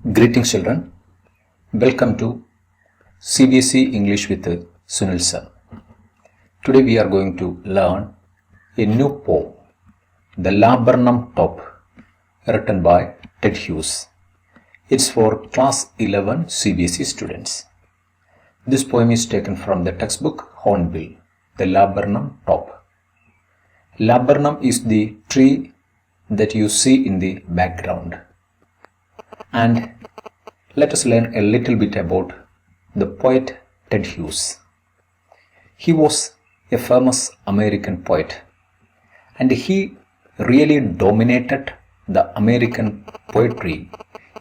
Greetings children, welcome to CBSE English with Sunil sir. Today we are going to learn a new poem, The Laburnum Top, written by Ted Hughes. It's for class 11 CBSE students. This poem is taken from the textbook Hornbill, The Laburnum Top. Laburnum is the tree that you see in the background. And let us learn a little bit about the poet Ted Hughes. He was a famous American poet, and he really dominated the American poetry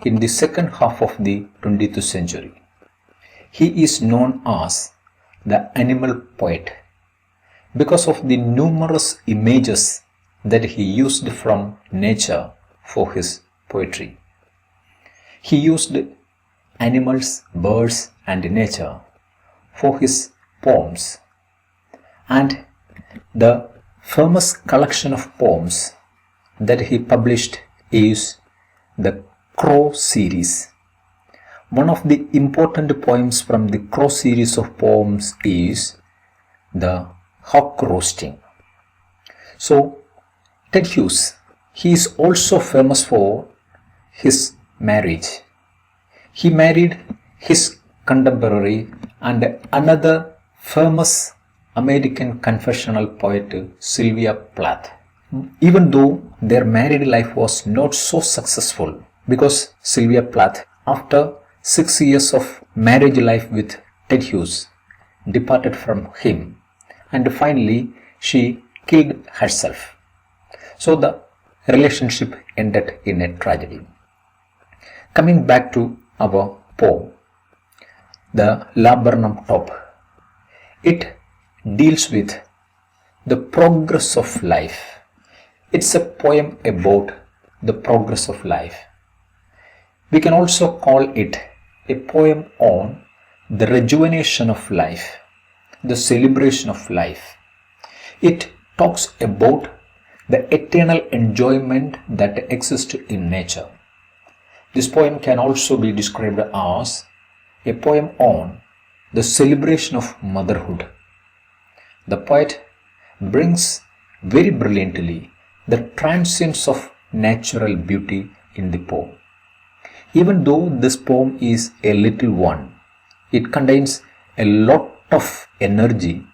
in the second half of the 20th century. He is known as the animal poet because of the numerous images that he used from nature for his poetry. He used animals, birds, and nature for his poems. And the famous collection of poems that he published is the Crow series. One of the important poems from the Crow series of poems is the hawk roasting. So, Ted Hughes, he is also famous for his marriage. He married his contemporary and another famous American confessional poet, Sylvia Plath. Even though their married life was not so successful, because Sylvia Plath, after 6 years of marriage life with Ted Hughes, departed from him, and finally she killed herself. So the relationship ended in a tragedy. Coming back to our poem, The Laburnum Top, it deals with the progress of life. It's a poem about the progress of life. We can also call it a poem on the rejuvenation of life, the celebration of life. It talks about the eternal enjoyment that exists in nature. This poem can also be described as a poem on the celebration of motherhood. The poet brings very brilliantly the transience of natural beauty in the poem. Even though this poem is a little one, it contains a lot of energy.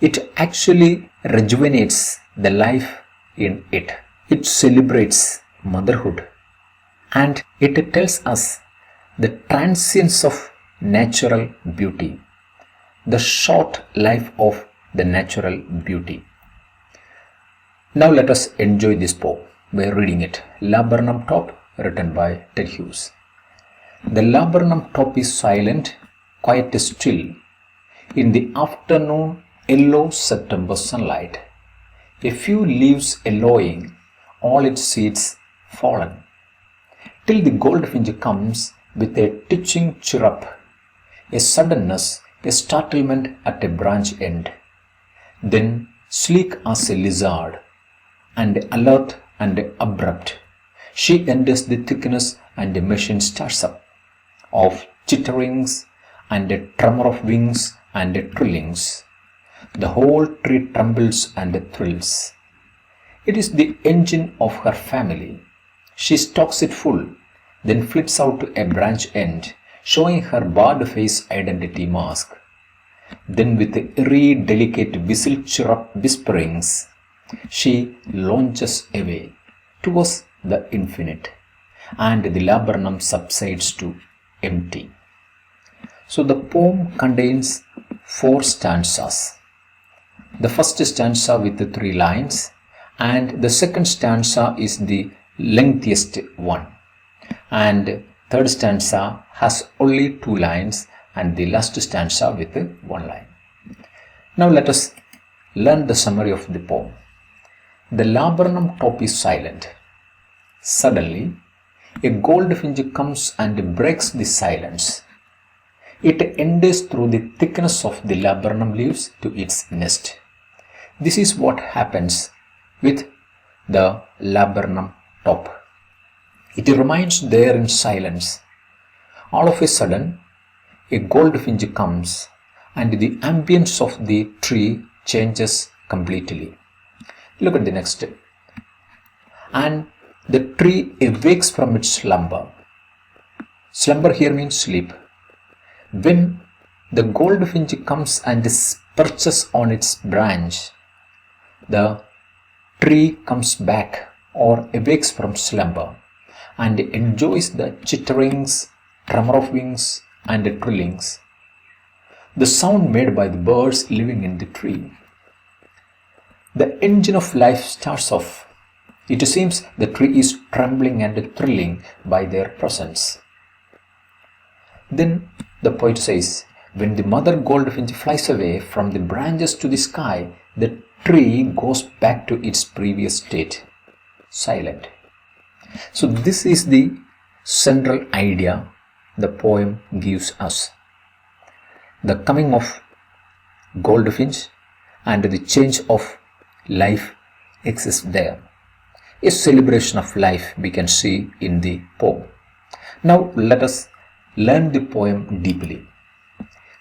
It actually rejuvenates the life in it. It celebrates motherhood. And it tells us the transience of natural beauty, the short life of the natural beauty. Now let us enjoy this poem by reading it. Laburnum Top, written by Ted Hughes. The laburnum top is silent, quite still, in the afternoon yellow September sunlight. A few leaves yellowing, all its seeds fallen. Till the goldfinch comes with a twitching chirrup, a suddenness, a startlement at a branch end. Then, sleek as a lizard, and alert and abrupt, she enters the thickness, and the machine starts up, of chitterings, and a tremor of wings, and trillings. The whole tree trembles and thrills. It is the engine of her family. She stocks it full, then flips out to a branch end, showing her barred face identity mask. Then with eerie delicate whistle chirrup whisperings, she launches away towards the infinite, and the laburnum subsides to empty. So the poem contains 4 stanzas. The first stanza with 3 lines, and the second stanza is the lengthiest one, and third stanza has only 2 lines, and the last stanza with 1 line. Now let us learn the summary of the poem. The laburnum top is silent. Suddenly, a goldfinch comes and breaks the silence. It enters through the thickness of the laburnum leaves to its nest. This is what happens with the laburnum top. It remains there in silence All of a sudden, a goldfinch comes and the ambience of the tree changes completely. Look at the next step. And the tree awakes from its slumber. Slumber here means sleep. When the goldfinch comes and perches on its branch, the tree comes back or awakes from slumber and enjoys the chitterings, tremor of wings and the trillings, the sound made by the birds living in the tree. The engine of life starts off. It seems the tree is trembling and thrilling by their presence. Then the poet says, when the mother goldfinch flies away from the branches to the sky, the tree goes back to its previous state, silent. So this is the central idea the poem gives us. The coming of goldfinch and the change of life exists there. A celebration of life we can see in the poem. Now let us learn the poem deeply.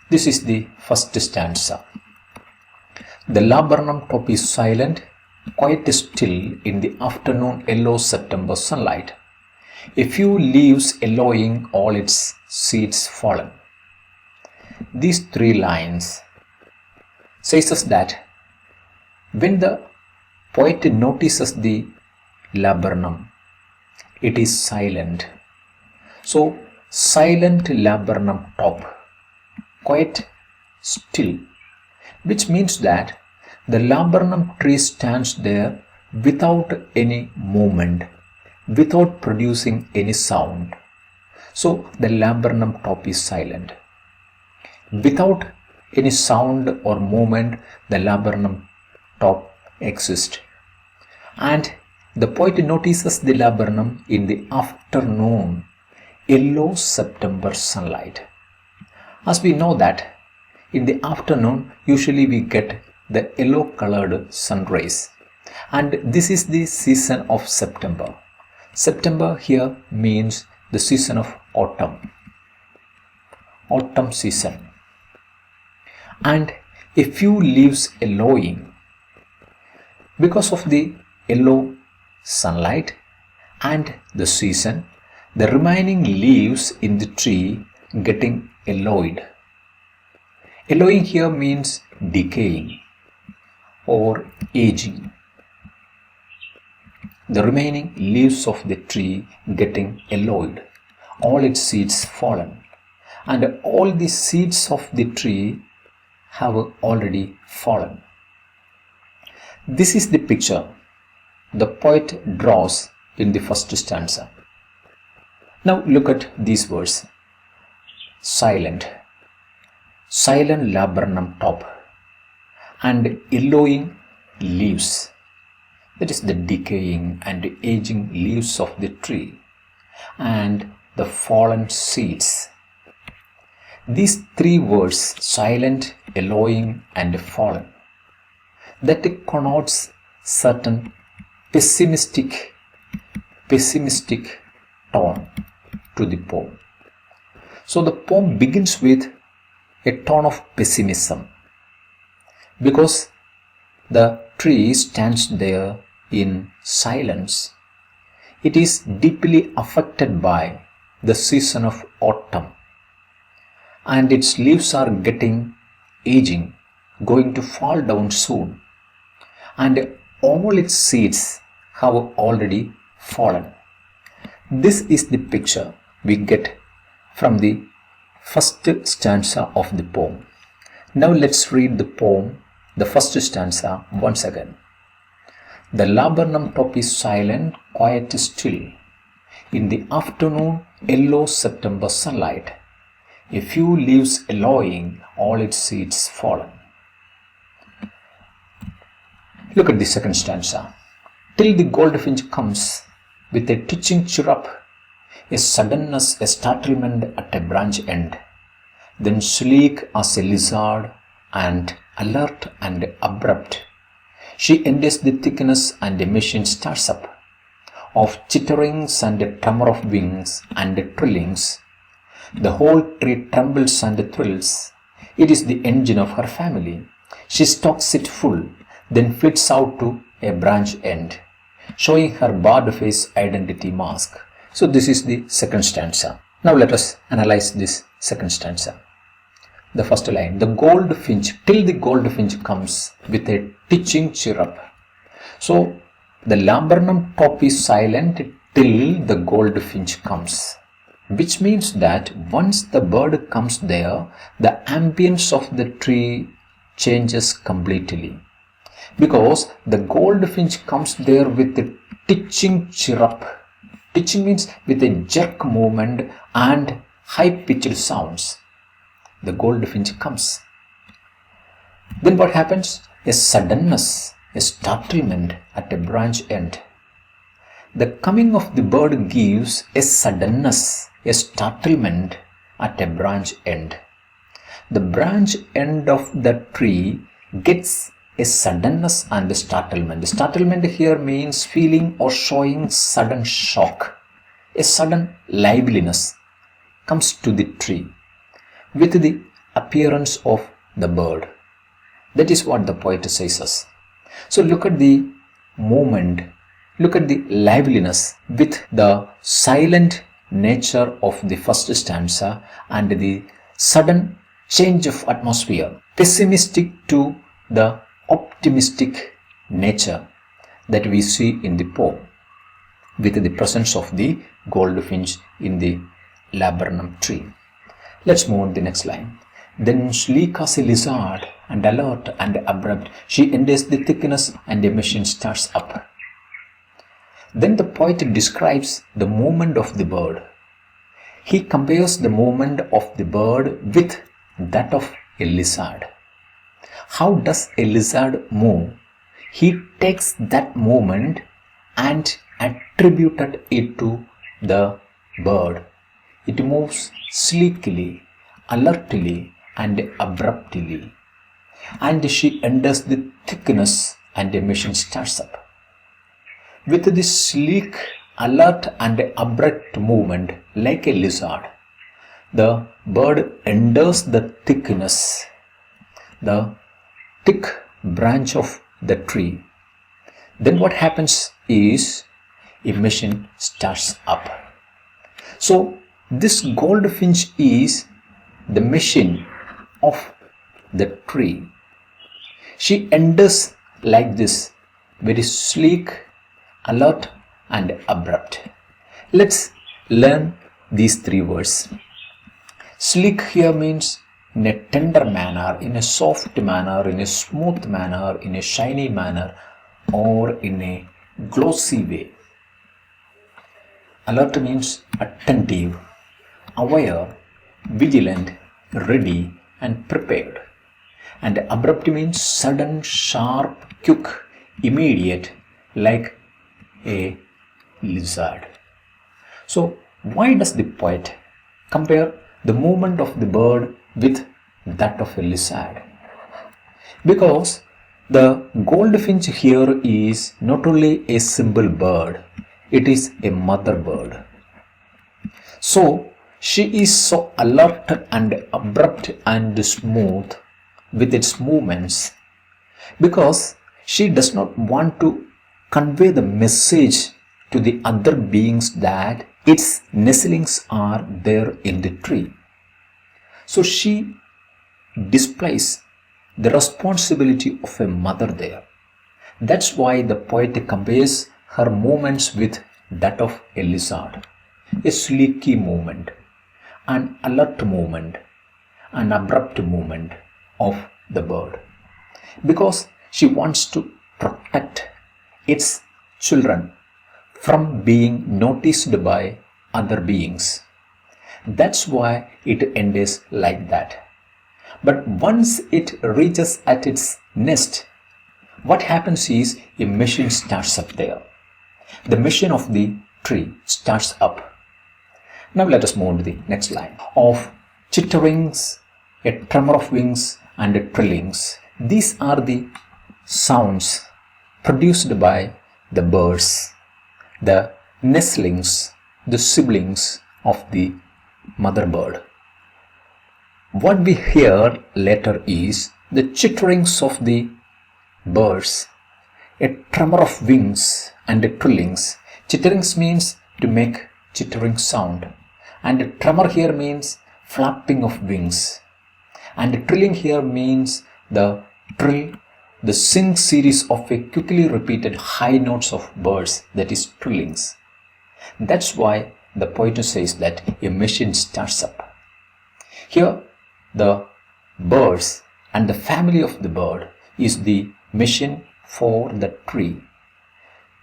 This is the first stanza. The laburnum top is silent, quite still in the afternoon yellow September sunlight. A few leaves yellowing, all its seeds fallen. These three lines says us that when the poet notices the laburnum, it is silent. So silent laburnum top, quite still, which means that the laburnum tree stands there without any movement, without producing any sound. So the laburnum top is silent. Without any sound or movement, the laburnum top exists. And the poet notices the laburnum in the afternoon, yellow September sunlight. As we know that in the afternoon usually we get the yellow colored sun rays, and this is the season of September. September here means the season of autumn season, and a few leaves yellowing because of the yellow sunlight and the season. The remaining leaves in the tree getting yellowed. Yellowing here means decaying or aging. The remaining leaves of the tree getting yellowed, all its seeds fallen, and all the seeds of the tree have already fallen. This is the picture the poet draws in the first stanza. Now look at these words. Silent, silent laburnum top and yellowing leaves. That is the decaying and aging leaves of the tree and the fallen seeds. These three words, silent, yellowing and fallen, that connotes certain pessimistic tone to the poem. So the poem begins with a tone of pessimism because the tree stands there in silence. It is deeply affected by the season of autumn, and its leaves are getting aging, going to fall down soon, and all its seeds have already fallen. This is the picture we get from the first stanza of the poem. Now let's read the poem, the first stanza once again. The laburnum top is silent, quite still. In the afternoon, yellow September sunlight. A few leaves yellowing, all its seeds fallen. Look at the second stanza. Till the goldfinch comes with a twitching chirrup, a suddenness, a startlement at a branch end, then sleek as a lizard and alert and abrupt, she endures the thickness and a machine starts up, of chitterings and a tremor of wings and trillings, The whole tree trembles and thrills. It is the engine of her family. She stocks it full, then flits out to a branch end, showing her barred face identity mask. So this is the second stanza. Now let us analyze this second stanza. The first line, the goldfinch, till the goldfinch comes with a teaching chirrup. So the laburnum top is silent till the goldfinch comes, which means that once the bird comes there, the ambience of the tree changes completely. Because the goldfinch comes there with a teaching chirrup. Teaching means with a jerk movement and high-pitched sounds. The goldfinch comes. Then what happens? A suddenness, a startlement at a branch end. The coming of the bird gives a suddenness, a startlement at a branch end. The branch end of the tree gets a suddenness and a startlement. The startlement here means feeling or showing sudden shock. A sudden liveliness comes to the tree with the appearance of the bird. That is what the poet says us. So look at the movement, look at the liveliness with the silent nature of the first stanza and the sudden change of atmosphere, pessimistic to the optimistic nature that we see in the poem with the presence of the goldfinch in the laburnum tree. Let's move on to the next line. Then sleek as a lizard and alert and abrupt, she endures the thickness and the machine starts up. Then the poet describes the movement of the bird. He compares the movement of the bird with that of a lizard. How does a lizard move? He takes that movement and attributed it to the bird. It moves sleekly, alertly, and abruptly. And she enters the thickness and the machine starts up. With this sleek, alert, and abrupt movement like a lizard, the bird enters the thickness, the thick branch of the tree. Then what happens is a machine starts up. So this goldfinch is the machine of the tree. She enters like this, very sleek, alert, and abrupt. Let's learn these three words. Sleek here means in a tender manner, in a soft manner, in a smooth manner, in a shiny manner, or in a glossy way. Alert means attentive, aware, vigilant, ready, and prepared. And abrupt means sudden, sharp, quick, immediate, like a lizard. So why does the poet compare the movement of the bird with that of a lizard? Because the goldfinch here is not only a simple bird, it is a mother bird. So she is so alert and abrupt and smooth with its movements because she does not want to convey the message to the other beings that its nestlings are there in the tree. So she displays the responsibility of a mother there. That's why the poet compares her movements with that of a lizard, a sleeky movement, an alert movement, an abrupt movement of the bird, because she wants to protect its children from being noticed by other beings. That's why it ends like that. But once it reaches at its nest, what happens is a machine starts up there. The machine of the tree starts up. Now let us move on to the next line. Of chitterings, a tremor of wings, and trillings. These are the sounds produced by the birds, the nestlings, the siblings of the mother bird. What we hear later is the chitterings of the birds, a tremor of wings and trillings. Chitterings means to make chittering sound, and tremor here means flapping of wings, and trilling here means the trill, the sing series of a quickly repeated high notes of birds, that is trillings. That's why the poet says that a machine starts up. Here the birds and the family of the bird is the machine for the tree.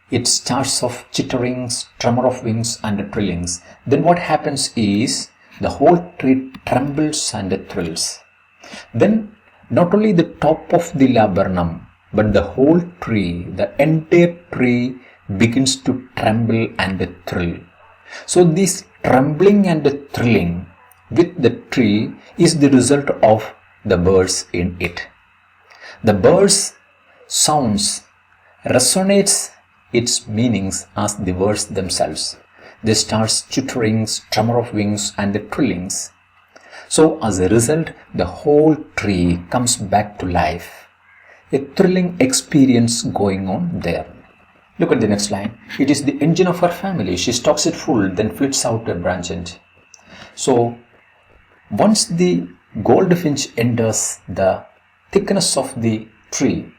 It starts off chitterings, tremor of wings and trillings. Then what happens is the whole tree trembles and thrills. Then not only the top of the laburnum, but the whole tree, the entire tree begins to tremble and thrill. So this trembling and thrilling with the tree is the result of the birds in it. The birds' sounds resonates its meanings as the words themselves. They start chitterings, tremor of wings and trillings. So as a result, the whole tree comes back to life. A thrilling experience going on there. Look at the next line. It is the engine of her family. She stocks it full, then flits out a branch end. So once the goldfinch enters the thickness of the tree,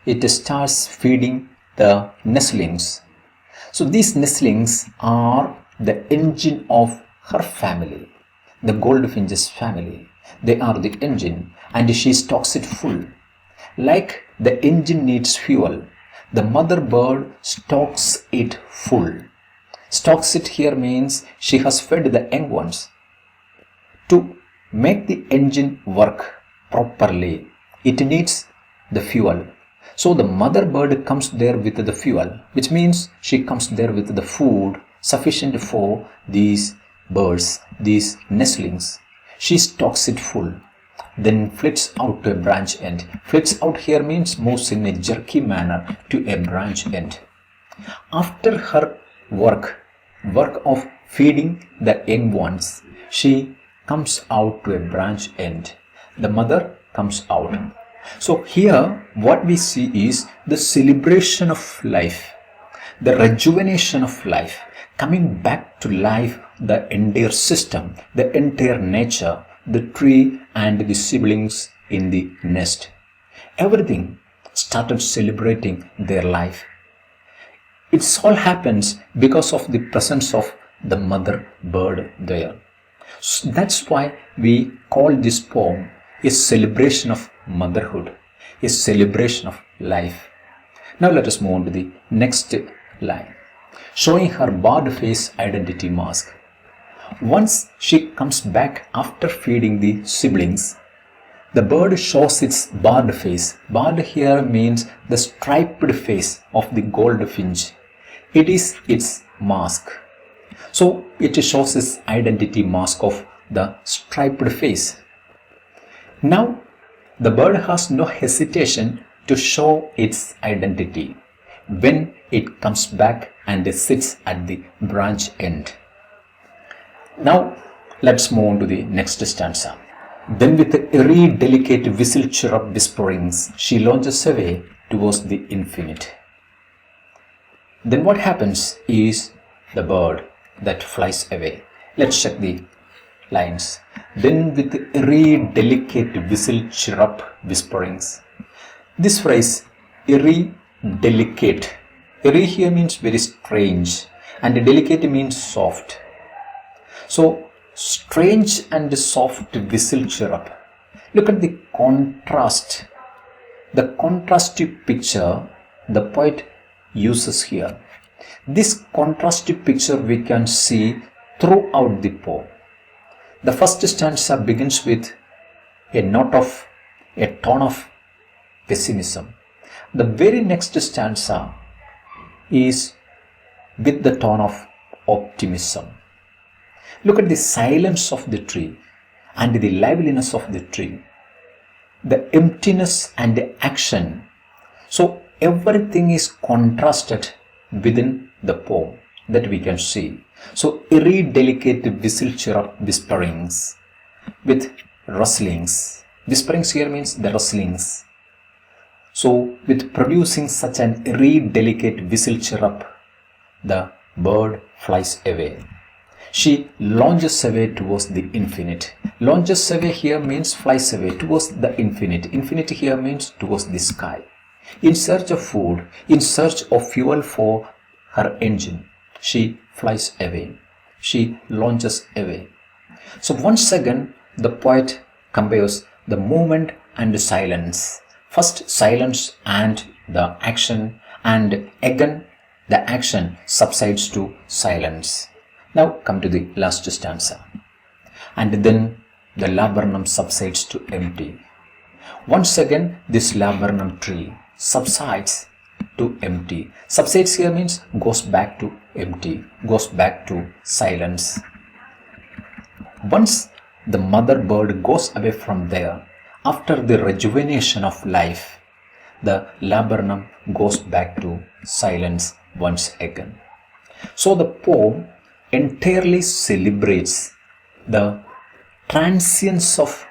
it starts feeding the nestlings. So these nestlings are the engine of her family, the goldfinch's family. They are the engine, and she stocks it full. Like the engine needs fuel, the mother bird stocks it full. Stocks it here means she has fed the young ones. To make the engine work properly, it needs the fuel. So the mother bird comes there with the fuel, which means she comes there with the food sufficient for these birds, these nestlings. She stocks it full, then flits out to a branch end. Flits out here means moves in a jerky manner to a branch end. After her work of feeding the young ones, she comes out to a branch end. The mother comes out. So here what we see is the celebration of life, the rejuvenation of life, coming back to life, the entire system, the entire nature, the tree and the siblings in the nest. Everything started celebrating their life. It all happens because of the presence of the mother bird there. So that's why we call this poem a celebration of motherhood, a celebration of life. Now let us move on to the next line. Showing her barred face identity mask. Once she comes back after feeding the siblings, the bird shows its barred face. Barred here means the striped face of the goldfinch. It is its mask. So it shows its identity mask of the striped face. Now the bird has no hesitation to show its identity when it comes back and sits at the branch end. Now let's move on to the next stanza. Then with a airy, delicate whistle chirrup whisperings, she launches away towards the infinite. Then what happens is the bird that flies away. Let's check the lines. Then with airy, delicate whistle chirrup whisperings. This phrase, airy, delicate. Airy here means very strange, and delicate means soft. So strange and soft whistle chirrup. Look at the contrast. The contrastive picture the poet uses here. This contrastive picture we can see throughout the poem. The first stanza begins with a tone of pessimism. The very next stanza is with the tone of optimism. Look at the silence of the tree and the liveliness of the tree, the emptiness and the action. So everything is contrasted within the poem. that we can see. So eerie, delicate whistle chirrup whisperings with rustlings. Whisperings here means the rustlings. So with producing such an eerie, delicate whistle chirrup, the bird flies away. She launches away towards the infinite. Launches away here means flies away towards the infinite. Infinite here means towards the sky. In search of food, in search of fuel for her engine, she flies away. She launches away. So once again, the poet compares the movement and the silence. First silence and the action, and again the action subsides to silence. Now come to the last stanza. And then the laburnum subsides to empty. Once again, this laburnum tree subsides to empty. Subsides here means goes back to empty, goes back to silence. Once the mother bird goes away from there, after the rejuvenation of life, the laburnum goes back to silence once again. So the poem entirely celebrates the transience of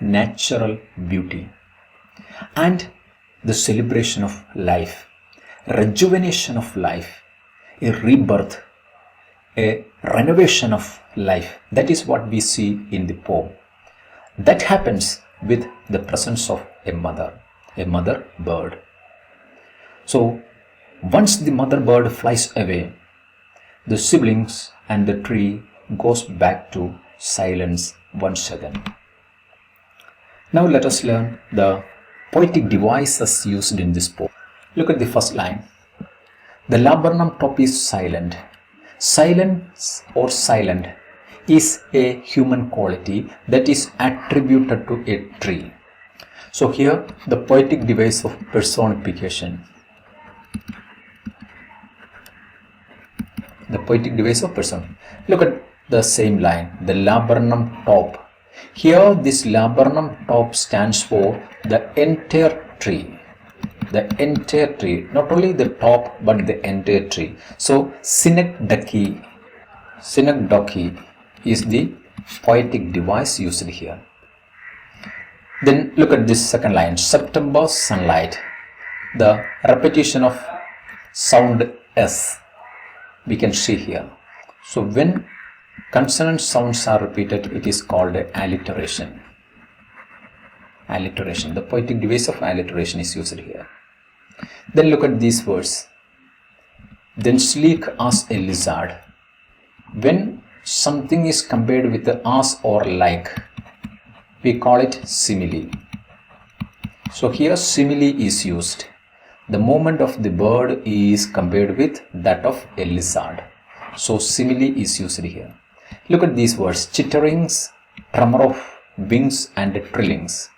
natural beauty and the celebration of life, rejuvenation of life, a rebirth, a renovation of life. That is what we see in the poem. That happens with the presence of a mother bird. So once the mother bird flies away, the siblings and the tree goes back to silence once again. Now let us learn the poetic devices used in this poem. Look at the first line. The laburnum top is silent. Silence or silent is a human quality that is attributed to a tree. So here the poetic device of personification. The poetic device of person. Look at the same line, the laburnum top. Here this laburnum top stands for the entire tree. The entire tree, not only the top but the entire tree. So synecdoche is the poetic device used here. Then look at this second line, September sunlight. The repetition of sound S we can see here. So when consonant sounds are repeated, it is called alliteration. Alliteration. The poetic device of alliteration is used here. Then look at these words. Then sleek as a lizard. When something is compared with the as or like, we call it simile. So here simile is used. The movement of the bird is compared with that of a lizard. So simile is used here. Look at these words, chitterings, tremor of wings and trillings.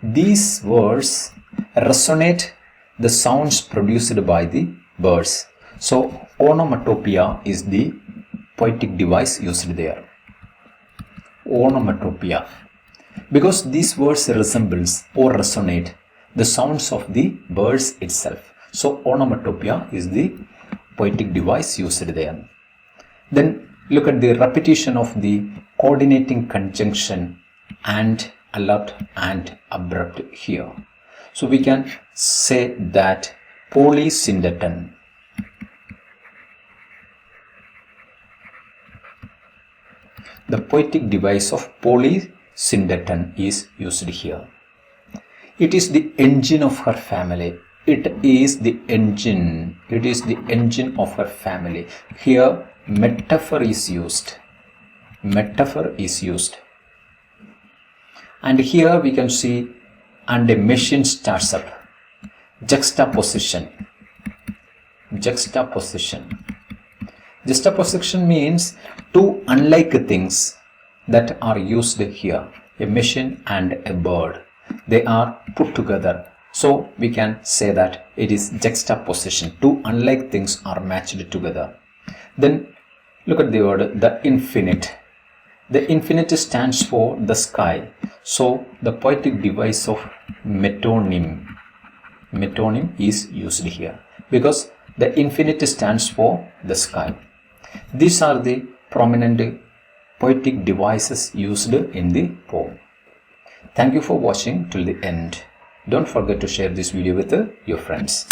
These words resonate the sounds produced by the birds. So onomatopoeia is the poetic device used there. Onomatopoeia. Because these words resembles or resonate the sounds of the birds itself. So onomatopoeia is the poetic device used there. Then look at the repetition of the coordinating conjunction and, alert and abrupt here. So we can say that polysyndeton. The poetic device of polysyndeton is used here. It is the engine of her family. It is the engine. It is the engine of her family. Here metaphor is used. Metaphor is used. And here we can see, and a machine starts up. Juxtaposition. Juxtaposition. Juxtaposition means two unlike things that are used here. A machine and a bird. They are put together. So we can say that it is juxtaposition. Two unlike things are matched together. Then look at the word, the infinite. The infinite stands for the sky. So the poetic device of metonym is used here. Because The infinite stands for the sky. These are the prominent poetic devices used in the poem. Thank you for watching till the end. Don't forget to share this video with your friends.